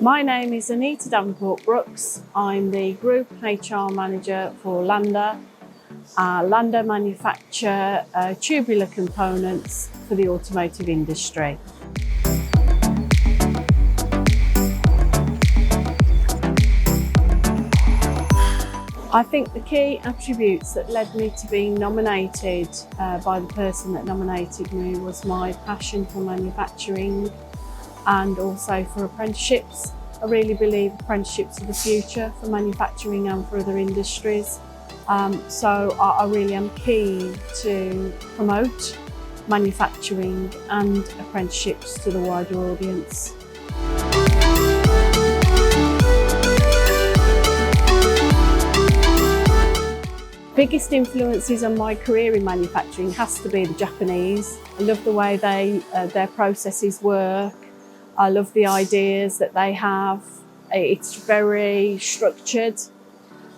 My name is Anita Davenport Brooks. I'm the Group HR Manager for Landa. Landa manufacture tubular components for the automotive industry. I think the key attributes that led me to being nominated by the person that nominated me was my passion for manufacturing and also for apprenticeships. I really believe apprenticeships are the future for manufacturing and for other industries. So I really am keen to promote manufacturing and apprenticeships to the wider audience. Biggest influences on my career in manufacturing has to be the Japanese. I love the way their processes work. I love the ideas that they have. It's very structured.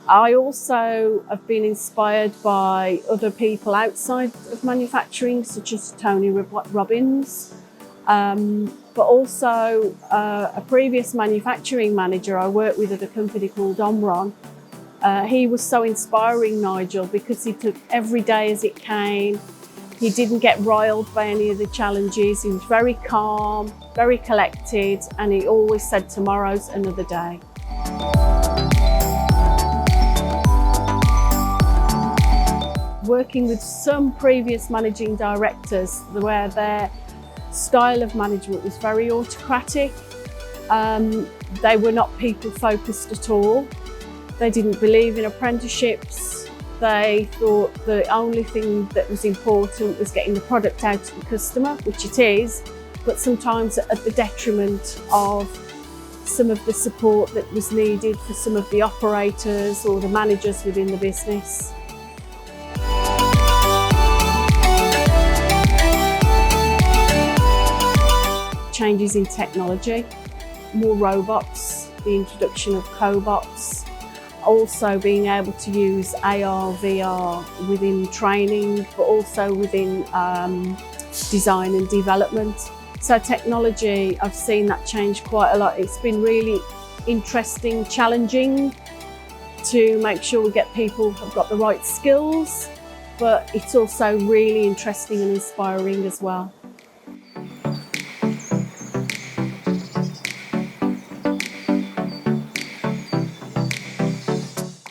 I also have been inspired by other people outside of manufacturing, such as Tony Robbins, but also a previous manufacturing manager I worked with at a company called Omron. He was so inspiring, Nigel, because he took every day as it came. He didn't get riled by any of the challenges. He was very calm, very collected, and he always said, tomorrow's another day. Working with some previous managing directors where their style of management was very autocratic. They were not people-focused at all. They didn't believe in apprenticeships. They thought the only thing that was important was getting the product out to the customer, which it is, but sometimes at the detriment of some of the support that was needed for some of the operators or the managers within the business. Changes in technology, more robots, the introduction of cobots, also being able to use AR, VR within training, but also within design and development. So technology, I've seen that change quite a lot. It's been really interesting, challenging to make sure we get people who've got the right skills, but it's also really interesting and inspiring as well.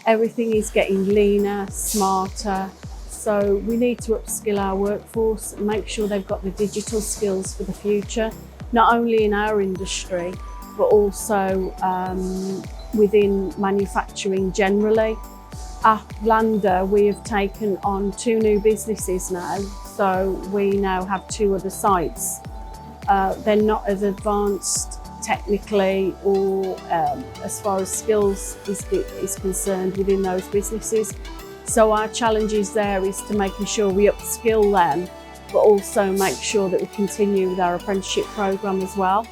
Everything is getting leaner, smarter, so we need to upskill our workforce and make sure they've got the digital skills for the future, not only in our industry, but also within manufacturing generally. At Landa, we have taken on 2 new businesses now, so we now have 2 other sites. They're not as advanced technically or as far as skills is concerned within those businesses. So our challenge is there is to making sure we upskill them, but also make sure that we continue with our apprenticeship programme as well.